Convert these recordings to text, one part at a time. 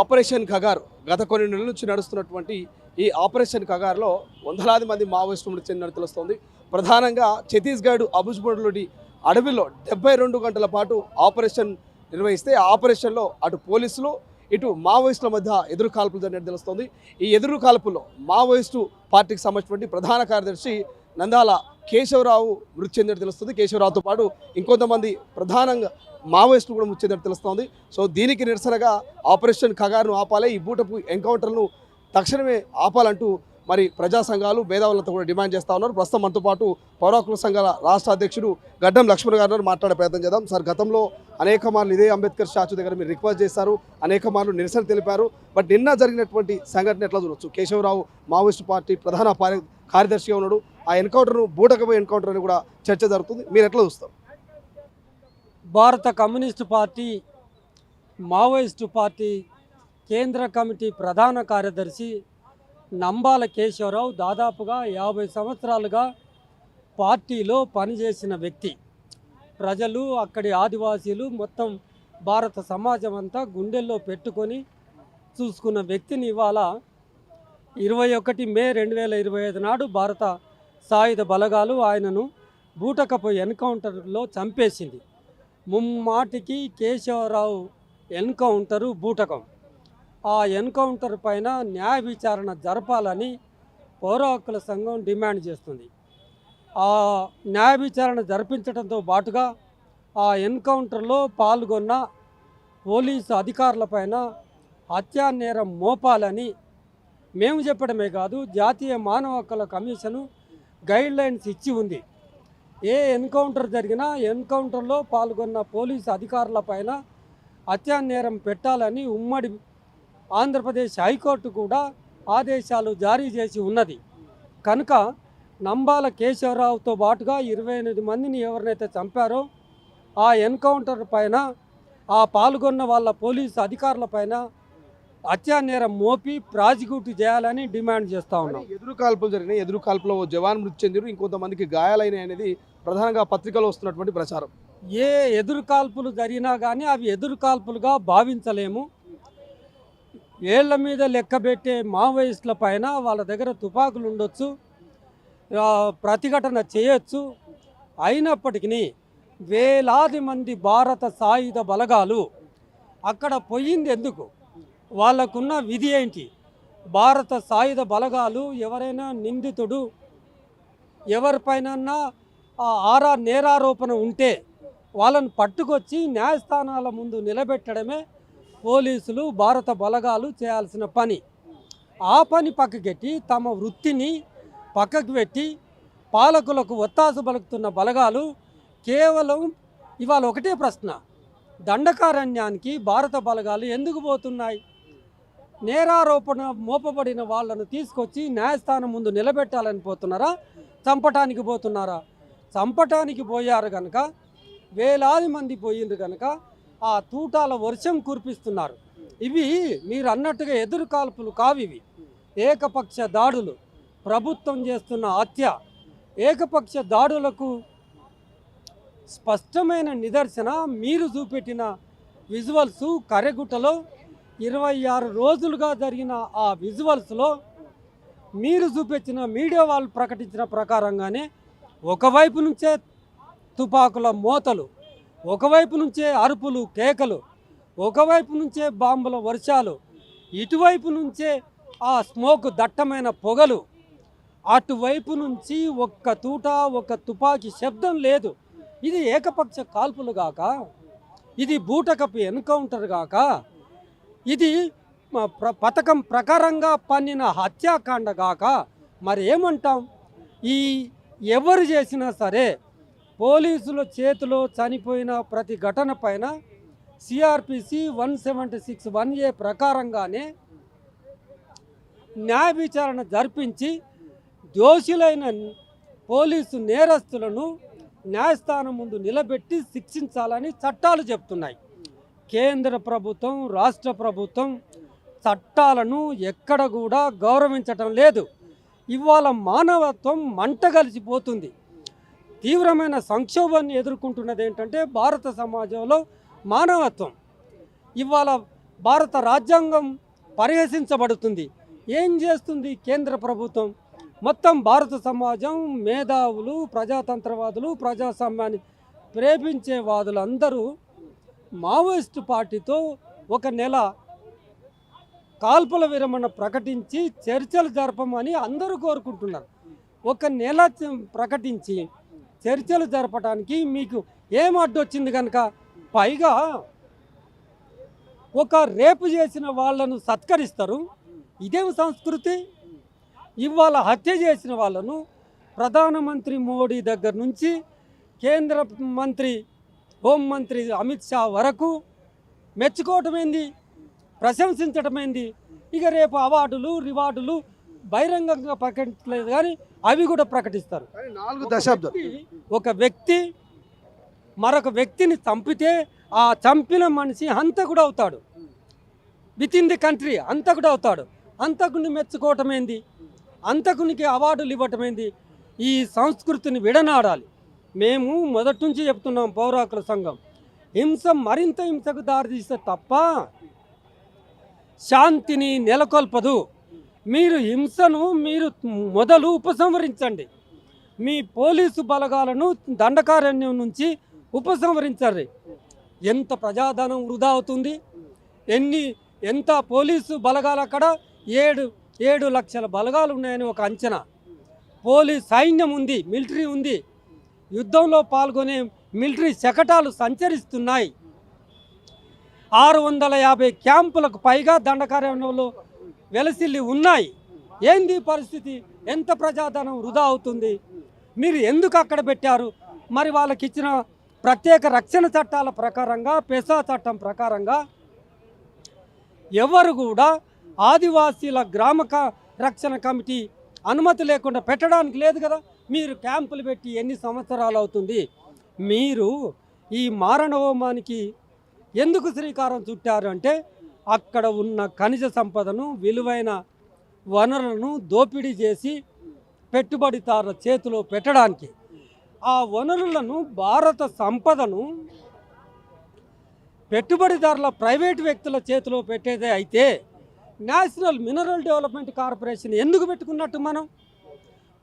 Operation Kagar గత కొన్ని నెలల నుంచి నడుస్తున్నటువంటి ఈ ఆపరేషన్ కగార్లో వందలాది మంది మావోయిస్టులు మృతి చెందినట్టు తెలుస్తోంది. ప్రధానంగా ఛత్తీస్గఢ్ అబుజ్బోడ్లోని అడవిలో 72 గంటల పాటు ఆపరేషన్ నిర్వహిస్తే ఆ ఆపరేషన్లో అటు పోలీసులు ఇటు మావోయిస్టుల మధ్య ఎదురు కాల్పులు జరిగినట్టు తెలుస్తోంది. ఈ ఎదురు కాల్పుల్లో మావోయిస్టు పార్టీకి సంబంధించినటువంటి ప్రధాన కార్యదర్శి నందాల కేశవరావు మృతి చెందినట్టు తెలుస్తుంది. కేశవరావుతో పాటు ఇంకొంతమంది ప్రధానంగా మావోయిస్టులు కూడా మృతి చెందినట్టు తెలుస్తోంది. సో దీనికి నిరసనగా ఆపరేషన్ కగార్ను ఆపాలి, ఈ బూటపు ఎన్కౌంటర్ను తక్షణమే ఆపాలంటూ మరి ప్రజా సంఘాలు మేధావులతో కూడా డిమాండ్ చేస్తూ ఉన్నారు. ప్రస్తుతం మనతో పాటు పౌర హక్కుల సంఘాల రాష్ట్ర అధ్యక్షుడు గడ్డం లక్ష్మణ్ గారు మాట్లాడే ప్రయత్నం చేద్దాం. సార్, గతంలో అనేక మార్లు ఇదే అంబేద్కర్ స్టాచ్యూ దగ్గర మీరు రిక్వెస్ట్ చేశారు, అనేక మార్లు నిరసన తెలిపారు. బట్ నిన్న జరిగినటువంటి సంఘటన ఎట్లా చూడొచ్చు? కేశవరావు మావోయిస్టు పార్టీ ప్రధాన కార్యదర్శిగా ఉన్నాడు. ఆ ఎన్కౌంటర్ను బూటకపు ఎన్కౌంటర్ అని కూడా చర్చ జరుగుతుంది. మీరు ఎట్లా చూస్తారు? భారత కమ్యూనిస్టు పార్టీ మావోయిస్టు పార్టీ కేంద్ర కమిటీ ప్రధాన కార్యదర్శి నంబాల కేశవరావు దాదాపుగా 50 సంవత్సరాలుగా పార్టీలో పనిచేసిన వ్యక్తి. ప్రజలు, అక్కడి ఆదివాసీలు, మొత్తం భారత సమాజం అంతా గుండెల్లో పెట్టుకొని చూసుకున్న వ్యక్తిని ఇవాళ 21 మే 2025 నాడు భారత సాయుధ బలగాలు ఆయనను బూటకపు ఎన్కౌంటర్లో చంపేసింది. ముమ్మాటికి కేశవరావు ఎన్కౌంటరు బూటకం. ఆ ఎన్కౌంటర్ పైన న్యాయ విచారణ జరపాలని పౌర హక్కుల సంఘం డిమాండ్ చేస్తుంది. ఆ న్యాయ విచారణ జరిపించడంతో పాటుగా ఆ ఎన్కౌంటర్లో పాల్గొన్న పోలీసు అధికారులపైన హత్యా నేరం మోపాలని మేము చెప్పడమే కాదు, జాతీయ మానవ హక్కుల కమిషను గైడ్లైన్స్ ఇచ్చి ఉంది. ఏ ఎన్కౌంటర్ జరిగినా ఎన్కౌంటర్లో పాల్గొన్న పోలీసు అధికారులపైన హత్యా నేరం పెట్టాలని ఉమ్మడి ఆంధ్రప్రదేశ్ హైకోర్టు కూడా ఆదేశాలు జారీ చేసి ఉన్నది. కనుక నంబాల కేశవరావుతో పాటుగా 28 మందిని ఎవరినైతే చంపారో ఆ ఎన్కౌంటర్ పైన ఆ పాల్గొన్న వాళ్ళ పోలీసు అధికారులపైన హత్యా నేరం మోపి ప్రాసిక్యూట్ చేయాలని డిమాండ్ చేస్తూ ఉన్నాం. ఎదురు కాల్పులు జరిగినాయి, ఎదురు కాల్పులో జవాన్ మృతి చెందిరు, ఇంకొంతమందికి గాయాలైనాయి అనేది ప్రధానంగా పత్రికలో వస్తున్నటువంటి ప్రచారం. ఏ ఎదురు కాల్పులు జరిగినా కానీ అవి ఎదురు కాల్పులుగా భావించలేము. ఏళ్ల మీద లెక్కబెట్టే మావోయిస్టుల పైన వాళ్ళ దగ్గర తుపాకులు ఉండొచ్చు, ప్రతిఘటన చేయొచ్చు. అయినప్పటికీ వేలాది మంది భారత సాయుధ బలగాలు అక్కడ పోయింది ఎందుకు? వాళ్ళకున్న విధి ఏంటి? భారత సాయుధ బలగాలు ఎవరైనా నిందితుడు ఎవరిపైనన్నా నేరారోపణ ఉంటే వాళ్ళను పట్టుకొచ్చి న్యాయస్థానాల ముందు నిలబెట్టడమే పోలీసులు, భారత బలగాలు చేయాల్సిన పని. ఆ పని పక్కకెట్టి తమ వృత్తిని పక్కకు పెట్టి పాలకులకు ఒత్తాసు పలుకుతున్న బలగాలు కేవలం ఇవాళ ఒకటే ప్రశ్న, దండకారణ్యానికి భారత బలగాలు ఎందుకు పోతున్నాయి? నేరారోపణ మోపబడిన వాళ్ళను తీసుకొచ్చి న్యాయస్థానం ముందు నిలబెట్టాలని పోతున్నారా? చంపటానికి పోతున్నారా? చంపటానికి పోయారు కనుక, వేలాది మంది పోయిండ్రు కనుక ఆ తూటాల వర్షం కురిపిస్తున్నారు. ఇవి మీరు అన్నట్టుగా ఎదురు కాల్పులు కావు, ఇవి ఏకపక్ష దాడులు. ప్రభుత్వం చేస్తున్న హత్య, ఏకపక్ష దాడులకు స్పష్టమైన నిదర్శన మీరు చూపెట్టిన విజువల్స్. కరెగుట్టలో 26 రోజులుగా జరిగిన ఆ విజువల్స్లో మీరు చూపించిన మీడియా వాళ్ళు ప్రకటించిన ప్రకారంగానే ఒకవైపు నుంచే తుపాకుల మోతలు, ఒకవైపు నుంచే అరుపులు, కేకలు, ఒకవైపు నుంచే బాంబుల వర్షాలు, ఇటువైపు నుంచే ఆ స్మోక్ దట్టమైన పొగలు, అటువైపు నుంచి ఒక్క తూట, ఒక్క తుపాకీ శబ్దం లేదు. ఇది ఏకపక్ష కాల్పులు గాక, ఇది బూటకపు ఎన్కౌంటర్ గాక, ఇది పథకం ప్రకారంగా పన్నిన హత్యాకాండ గాక మరి ఏమంటాం? ఈ ఎవరు చేసినా సరే పోలీసుల చేతిలో చనిపోయిన ప్రతి ఘటన పైన సిఆర్పిసి 176(1)A ప్రకారంగానే న్యాయ విచారణ జరిపించి దోషులైన పోలీసు నేరస్తులను న్యాయస్థానం ముందు నిలబెట్టి శిక్షించాలని చట్టాలు చెప్తున్నాయి. కేంద్ర ప్రభుత్వం, రాష్ట్ర ప్రభుత్వం చట్టాలను ఎక్కడ కూడా గౌరవించటం లేదు. ఇవాళ మానవత్వం మంటగలిసిపోతుంది. తీవ్రమైన సంక్షోభాన్ని ఎదుర్కొంటున్నది ఏంటంటే భారత సమాజంలో మానవత్వం. ఇవాళ భారత రాజ్యాంగం పరిహసించబడుతుంది. ఏం చేస్తుంది కేంద్ర ప్రభుత్వం? మొత్తం భారత సమాజం మేధావులు, ప్రజాతంత్రవాదులు, ప్రజాస్వామ్యాన్ని ప్రేమించే వాదులు అందరూ మావోయిస్టు పార్టీతో ఒక నెల కాల్పుల విరమణ ప్రకటించి చర్చలు జరపమని అందరూ కోరుకుంటున్నారు. ఒక నెల ప్రకటించి చర్చలు జరపడానికి మీకు ఏం అడ్డొచ్చింది కనుక? పైగా ఒక రేపు చేసిన వాళ్ళను సత్కరిస్తారు. ఇదేం సంస్కృతి? ఇవాళ హత్య చేసిన వాళ్ళను ప్రధానమంత్రి మోడీ దగ్గర నుంచి కేంద్ర మంత్రి హోంమంత్రి అమిత్ షా వరకు మెచ్చుకోవటం ఏంది, ప్రశంసించటం ఏంది? ఇక రేపు అవార్డులు రివార్డులు బహిరంగంగా ప్రకటించలేదు కానీ అవి కూడా ప్రకటిస్తారు. 4 దశాబ్దాలు ఒక వ్యక్తి మరొక వ్యక్తిని చంపితే ఆ చంపిన మనిషి హంతకుడు అవుతాడు. విత్ ఇన్ ది కంట్రీ హంతకుడు అవుతాడు. హంతకుడిని మెచ్చుకోవటం ఏంది? హంతకునికి అవార్డులు ఇవ్వటం ఏంది? ఈ సంస్కృతిని విడనాడాలి. మేము మొదటి నుంచి చెప్తున్నాం, పౌర హక్కుల సంఘం, హింస మరింత హింసకు దారితీస్తే తప్ప శాంతిని నెలకొల్పదు. మీరు హింసను మొదలు ఉపసంహరించండి. మీ పోలీసు బలగాలను దండకారణ్యం నుంచి ఉపసంహరించండి. ఎంత ప్రజాధనం వృధా అవుతుంది? ఎంత పోలీసు బలగాలు అక్కడ 7 లక్షల బలగాలు ఉన్నాయని ఒక అంచనా. పోలీస్ సైన్యం ఉంది, మిలిటరీ ఉంది, యుద్ధంలో పాల్గొనే మిలిటరీ శకటాలు సంచరిస్తున్నాయి. 650 క్యాంపులకు పైగా దండకారణ్యంలో వెలసిల్లి ఉన్నాయి. ఏంది పరిస్థితి? ఎంత ప్రజాధనం వృధా అవుతుంది? మీరు ఎందుకు అక్కడ పెట్టారు? మరి వాళ్ళకి ఇచ్చిన ప్రత్యేక రక్షణ చట్టాల ప్రకారంగా, పెసా చట్టం ప్రకారంగా ఎవరు కూడా ఆదివాసీల రక్షణ కమిటీ అనుమతి లేకుండా పెట్టడానికి లేదు కదా. మీరు క్యాంపులు పెట్టి ఎన్ని సంవత్సరాలు అవుతుంది? మీరు ఈ మారణహోమానికి ఎందుకు శ్రీకారం చుట్టారు అంటే, అక్కడ ఉన్న ఖనిజ సంపదను, విలువైన వనరులను దోపిడీ చేసి పెట్టుబడిదారుల చేతిలో పెట్టడానికి. ఆ వనరులను, భారత సంపదను పెట్టుబడిదారుల ప్రైవేటు వ్యక్తుల చేతిలో పెట్టేదే అయితే నేషనల్ మినరల్ డెవలప్మెంట్ కార్పొరేషన్ ఎందుకు పెట్టుకున్నట్టు? మనం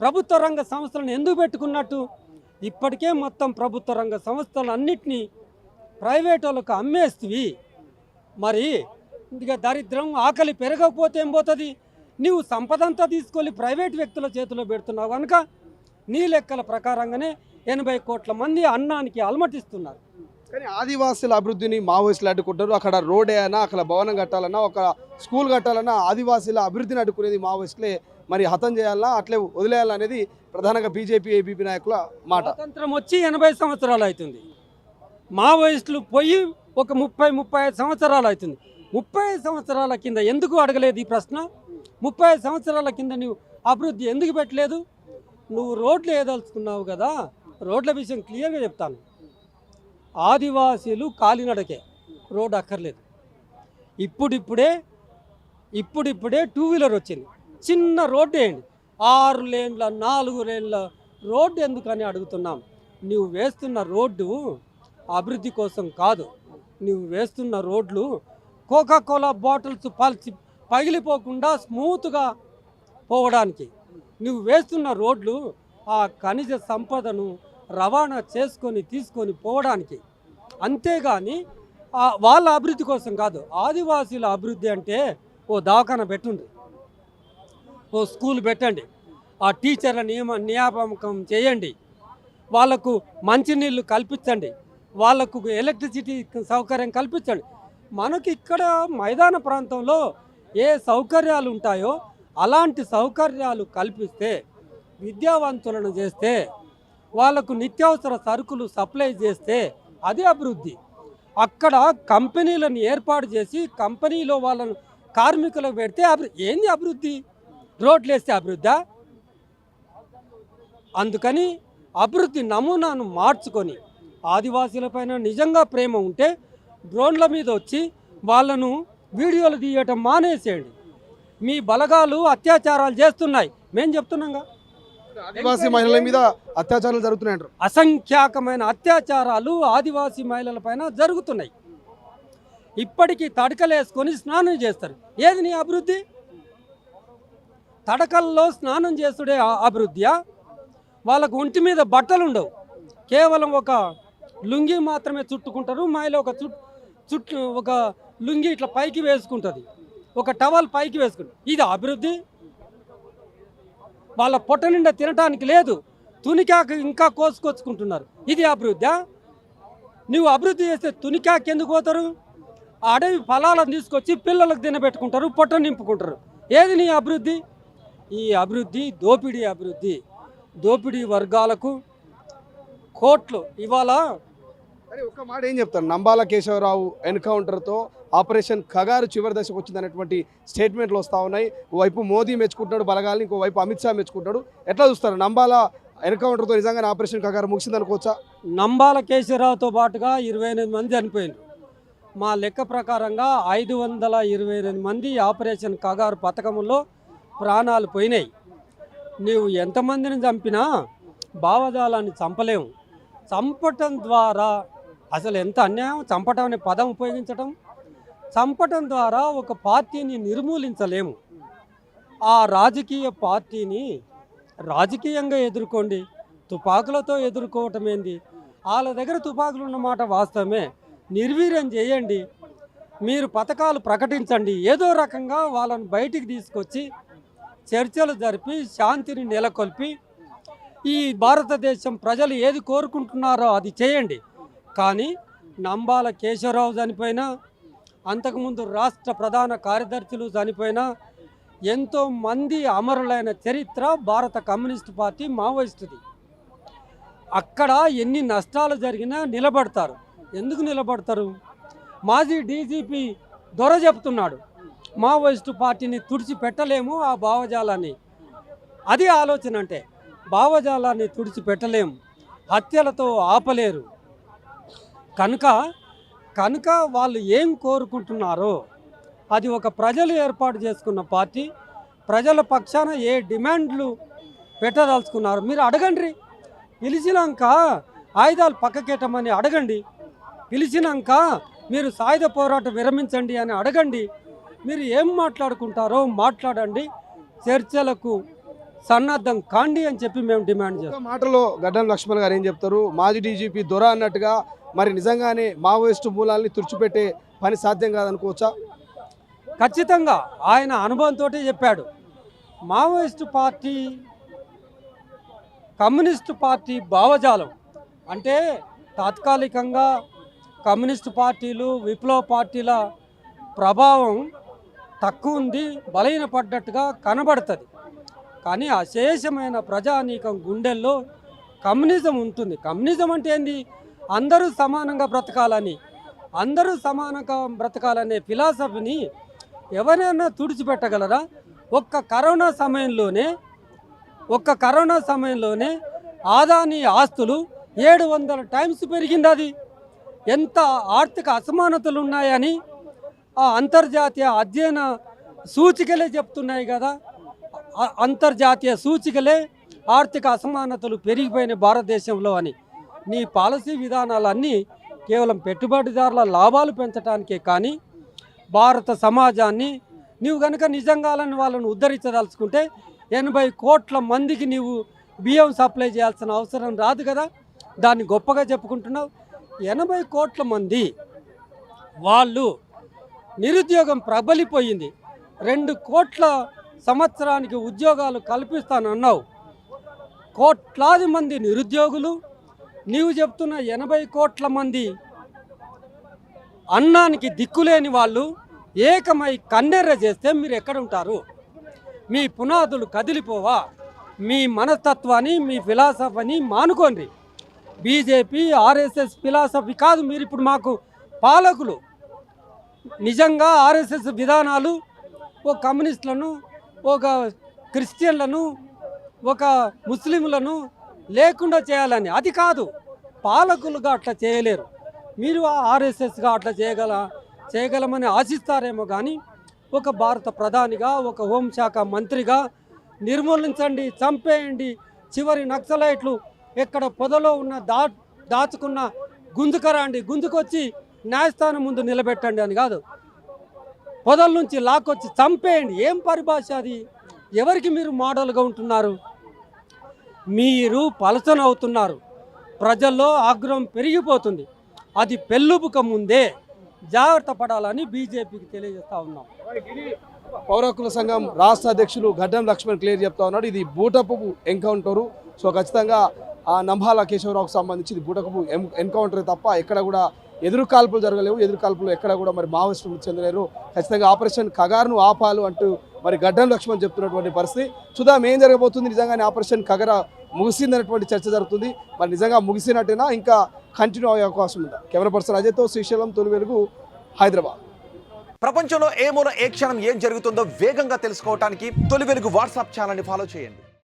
ప్రభుత్వ రంగ సంస్థలను ఎందుకు పెట్టుకున్నట్టు? ఇప్పటికే మొత్తం ప్రభుత్వ రంగ సంస్థలన్నింటినీ ప్రైవేట్ వాళ్ళకు అమ్మేస్తవి. మరి ఇక దరిద్రం, ఆకలి పెరగకపోతే ఏం పోతుంది? నీవు సంపదంతా తీసుకొని ప్రైవేట్ వ్యక్తుల చేతిలో పెడుతున్నావు కనుక నీ లెక్కల ప్రకారంగానే 80 కోట్ల మంది అన్నానికి అలమటిస్తున్నారు. కానీ ఆదివాసుల అభివృద్ధిని మావోయిస్టులు అడ్డుకుంటారు. అక్కడ రోడ్ అయినా, అక్కడ భవనం కట్టాలన్నా, ఒక స్కూల్ కట్టాలన్నా ఆదివాసుల అభివృద్ధిని అడ్డుకునేది మావోయిస్టులే. మరి హతం చేయాలన్నా అట్లే వదిలేయాలనేది ప్రధానంగా బీజేపీ, ఏబీపీ నాయకుల మాట. స్వాతంత్రం వచ్చి 80 సంవత్సరాలు అవుతుంది. మావోయిస్టులు పోయి ఒక 30-35 సంవత్సరాలు అవుతుంది. 35 సంవత్సరాల కింద ఎందుకు అడగలేదు ఈ ప్రశ్న? 35 సంవత్సరాల కింద నువ్వు అభివృద్ధి ఎందుకు పెట్టలేదు? నువ్వు రోడ్లు వేయదలుచుకున్నావు కదా. రోడ్ల విషయం క్లియర్గా చెప్తాను. ఆదివాసీలు కాలినడకే, రోడ్డు అక్కర్లేదు. ఇప్పుడిప్పుడే 2 వీలర్ వచ్చింది. చిన్న రోడ్డు వేయండి. 6 లేన్ల 4 లేన్ల రోడ్డు ఎందుకని అడుగుతున్నాం. నువ్వు వేస్తున్న రోడ్డు అభివృద్ధి కోసం కాదు. నువ్వు వేస్తున్న రోడ్లు కోకాకోలా బాటిల్స్ పగిలిపోకుండా స్మూత్గా పోవడానికి. నువ్వు వేస్తున్న రోడ్లు ఆ ఖనిజ సంపదను రవాణా తీసుకొని పోవడానికి. అంతేగాని వాళ్ళ అభివృద్ధి కోసం కాదు. ఆదివాసీల అభివృద్ధి అంటే ఓ దవాఖాన పెట్టుండి, ఓ స్కూల్ పెట్టండి, ఆ టీచర్ల నియామకం చేయండి, వాళ్లకు మంచినీళ్ళు కల్పించండి, వాళ్లకు ఎలక్ట్రిసిటీ సౌకర్యం కల్పించండి. మనకి ఇక్కడ మైదాన ప్రాంతంలో ఏ సౌకర్యాలు ఉంటాయో అలాంటి సౌకర్యాలు కల్పిస్తే, విద్యావంతులను చేస్తే, వాళ్లకు నిత్యావసర సరుకులు సప్లై చేస్తే అది అభివృద్ధి. అక్కడ కంపెనీలను ఏర్పాటు చేసి కంపెనీలో వాళ్ళను కార్మికులకు పెడితే ఏంది అభివృద్ధి? రోడ్లు వేస్తే అభివృద్ధా? అందుకని అభివృద్ధి నమూనాను మార్చుకొని ఆదివాసీలపైన నిజంగా ప్రేమ ఉంటే డ్రోన్ల మీద వచ్చి వాళ్ళను వీడియోలు తీయటం మానేసేయండి. మీ బలగాలు అత్యాచారాలు చేస్తున్నాయి, మేము చెప్తున్నాంగా. ఆదివాసీ మహిళల మీద అత్యాచారాలు జరుగుతున్నాయంటారు. అసంఖ్యాకమైన అత్యాచారాలు ఆదివాసీ మహిళల పైన జరుగుతున్నాయి. ఇప్పటికీ తడకలు వేసుకొని స్నానం చేస్తారు. ఏది నీ అభివృద్ధి? తడకల్లో స్నానం చేసుడే అభివృద్ధియా? వాళ్ళకు ఒంటి మీద బట్టలు ఉండవు, కేవలం ఒక లుంగి మాత్రమే చుట్టుకుంటారు. మాయలో ఒక లుంగి ఇట్లా పైకి వేసుకుంటుంది, ఒక టవల్ పైకి వేసుకుంటుంది. ఇది అభివృద్ధి? వాళ్ళ పొట్ట నిండా తినడానికి లేదు, తునికాకు ఇంకా కోసుకొచ్చుకుంటున్నారు. ఇది అభివృద్ధి? నువ్వు అభివృద్ధి చేస్తే తునికాకు ఎందుకు పోతారు? ఆ అడవి ఫలాలను తీసుకొచ్చి పిల్లలకు తినబెట్టుకుంటారు, పొట్ట నింపుకుంటారు. ఏది నీ అభివృద్ధి? ఈ అభివృద్ధి దోపిడీ అభివృద్ధి. దోపిడీ వర్గాలకు కోట్లు ఇవాళ. కానీ ఒక్క మాట ఏం చెప్తారు, నంబాల కేశవరావు ఎన్కౌంటర్తో ఆపరేషన్ కగారు చివరి దశకు వచ్చిందనేటువంటి స్టేట్మెంట్లు వస్తూ ఉన్నాయి. ఓవైపు మోదీ మెచ్చుకుంటున్నాడు బలగాల్ని, ఇంకోవైపు అమిత్ షా మెచ్చుకుంటున్నాడు. ఎట్లా చూస్తారు? నంబాల ఎన్కౌంటర్తో నిజంగానే ఆపరేషన్ కగారు ముగిసింది అనుకోవచ్చా? నంబాల కేశవరావుతో పాటుగా 28 మంది చనిపోయినారు. మా లెక్క ప్రకారంగా 528 మంది ఆపరేషన్ కగారు పథకంలో ప్రాణాలు పోయినాయి. నీవు ఎంతమందిని చంపినా భావజాలాన్ని చంపలేము. చంపటం ద్వారా అసలు ఎంత అన్యాయం! చంపటం అనే పదం ఉపయోగించటం. చంపటం ద్వారా ఒక పార్టీని నిర్మూలించలేము. ఆ రాజకీయ పార్టీని రాజకీయంగా ఎదుర్కోండి, తుపాకులతో ఎదుర్కోవటం ఏంది? వాళ్ళ దగ్గర తుపాకులు ఉన్నమాట వాస్తవమే, నిర్వీర్యం చేయండి. మీరు పథకాలు ప్రకటించండి, ఏదో రకంగా వాళ్ళని బయటికి తీసుకొచ్చి చర్చలు జరిపి శాంతిని నెలకొల్పి ఈ భారతదేశం ప్రజలు ఏది కోరుకుంటున్నారో అది చేయండి. కానీ నంబాల కేశవరావు చనిపోయినా, అంతకుముందు రాష్ట్ర ప్రధాన కార్యదర్శులు చనిపోయినా, ఎంతోమంది అమరులైన చరిత్ర భారత కమ్యూనిస్టు పార్టీ మావోయిస్టుది. అక్కడ ఎన్ని నష్టాలు జరిగినా నిలబడతారు. ఎందుకు నిలబడతారు? మాజీ డీజీపీ దొర చెప్తున్నాడు, మావోయిస్టు పార్టీని తుడిచిపెట్టలేము ఆ భావజాలాన్ని. అది ఆలోచన అంటే. భావజాలాన్ని తుడిచిపెట్టలేము, హత్యలతో ఆపలేరు. కనుక వాళ్ళు ఏం కోరుకుంటున్నారో అది ఒక ప్రజలు ఏర్పాటు చేసుకున్న పార్టీ. ప్రజల పక్షాన ఏ డిమాండ్లు పెట్టదలుచుకున్నారు మీరు అడగండి. పిలిచినాక ఆయుధాలు పక్కకెట్టమని అడగండి. పిలిచినాక మీరు సాయుధ పోరాటం విరమించండి అని అడగండి. మీరు ఏం మాట్లాడుకుంటారో మాట్లాడండి, చర్చలకు సన్నద్ధం కాండి అని చెప్పి మేము డిమాండ్ చేస్తాం. మాటలో గడ్డం లక్ష్మణ్ గారు ఏం చెప్తారు? మాజీ డీజీపీ దొర అన్నట్టుగా మరి నిజంగానే మావోయిస్టు మూలాల్ని తుడిచిపెట్టే పని సాధ్యం కాదనుకోవచ్చా? ఖచ్చితంగా ఆయన అనుభవంతో చెప్పాడు. మావోయిస్టు పార్టీ కమ్యూనిస్టు పార్టీ భావజాలం అంటే తాత్కాలికంగా కమ్యూనిస్టు పార్టీలు విప్లవ పార్టీల ప్రభావం తక్కువ ఉంది, బలహీనపడ్డట్టుగా కనబడుతుంది. కానీ అశేషమైన ప్రజానీకం గుండెల్లో కమ్యూనిజం ఉంటుంది. కమ్యూనిజం అంటే ఏంది? అందరూ సమానంగా బ్రతకాలని, అందరూ సమానంగా బ్రతకాలనే ఫిలాసఫీని ఎవరైనా తుడిచిపెట్టగలరా? ఒక్క కరోనా సమయంలోనే ఆదాని ఆస్తులు 700 టైమ్స్ పెరిగింది. అది ఎంత ఆర్థిక అసమానతలు ఉన్నాయని ఆ అంతర్జాతీయ అధ్యయన సూచికలే చెప్తున్నాయి కదా. అంతర్జాతీయ సూచికలే ఆర్థిక అసమానతలు పెరిగిపోయిన భారతదేశంలో అని. నీ పాలసీ విధానాలన్నీ కేవలం పెట్టుబడిదారుల లాభాలు పెంచడానికే కానీ భారత సమాజాన్ని నీవు కనుక నిజంగాలని వాళ్ళని ఉద్ధరించదలుచుకుంటే 80 కోట్ల మందికి నీవు బియ్యం సప్లై చేయాల్సిన అవసరం రాదు కదా. దాన్ని గొప్పగా చెప్పుకుంటున్నావు. 80 కోట్ల మంది వాళ్ళు నిరుద్యోగం ప్రబలిపోయింది. 2 కోట్ల సంవత్సరానికి ఉద్యోగాలు కల్పిస్తానన్నావు. కోట్లాది మంది నిరుద్యోగులు, నీవు చెప్తున్న 80 కోట్ల మంది అన్నానికి దిక్కులేని వాళ్ళు ఏకమై కన్నెర్ర చేస్తే మీరు ఎక్కడుంటారు? మీ పునాదులు కదిలిపోవా? మీ మనస్తత్వాన్ని, మీ ఫిలాసఫీని మానుకోండి. బీజేపీ ఆర్ఎస్ఎస్ ఫిలాసఫీ కాదు మీరు ఇప్పుడు మాకు పాలకులు. నిజంగా ఆర్ఎస్ఎస్ విధానాలు ఒక కమ్యూనిస్టులను, ఒక క్రిస్టియన్లను, ఒక ముస్లింలను లేకుండా చేయాలని, అది కాదు. పాలకులుగా అట్లా చేయలేరు. మీరు ఆర్ఎస్ఎస్గా అట్లా చేయగలమని ఆశిస్తారేమో కానీ ఒక భారత ప్రధానిగా, ఒక హోంశాఖ మంత్రిగా నిర్మూలించండి, చంపేయండి. చివరి నక్సలైట్లు ఎక్కడ పొదలో ఉన్న దాచుకున్న గుంజుకరాండి, గుంజుకొచ్చి న్యాయస్థానం ముందు నిలబెట్టండి అని కాదు, పొదల నుంచి లాక్కొచ్చి చంపేయండి. ఏం పరిభాష అది? ఎవరికి మీరు మోడల్గా ఉంటున్నారు? మీరు పలచన అవుతున్నారు, ప్రజల్లో ఆగ్రహం పెరిగిపోతుంది. అది పెళ్ళుబుక ముందే జాగ్రత్త పడాలని బీజేపీకి తెలియజేస్తా ఉన్నాం. పౌర హక్కుల సంఘం రాష్ట్ర అధ్యక్షులు గడ్డం లక్ష్మణ్ క్లియర్ చెప్తా ఉన్నాడు. ఇది బూటపు ఎన్కౌంటరు. సో ఖచ్చితంగా ఆ నంబాల కేశవరావుకు సంబంధించి ఇది బూటకపు ఎన్కౌంటర్ తప్ప ఎక్కడ కూడా ఎదురు కాల్పులు జరగలేవు. ఎదురు కాల్పులు ఎక్కడ కూడా మరి మావోయిస్టులు మృతి చెందలేరు. ఖచ్చితంగా ఆపరేషన్ కగార్ను ఆపాలు అంటూ మరి గడ్డం లక్ష్మణ్ చెప్తున్నటువంటి పరిస్థితి. చూద్దాం ఏం జరగబోతుంది. నిజంగానే ఆపరేషన్ కగర ముగిసిందనేటువంటి చర్చ జరుగుతుంది. మరి నిజంగా ముగిసినట్టేనా, ఇంకా కంటిన్యూ అయ్యే అవకాశం ఉందా? కెమెరా పర్సన్ అజయ్తో శ్రీశైలం, తొలి వెలుగు, హైదరాబాద్. ప్రపంచంలో ఏ మూల ఏ క్షణం ఏం జరుగుతుందో వేగంగా తెలుసుకోవడానికి తొలి వెలుగు వాట్సాప్ ఛానల్ని ఫాలో చేయండి.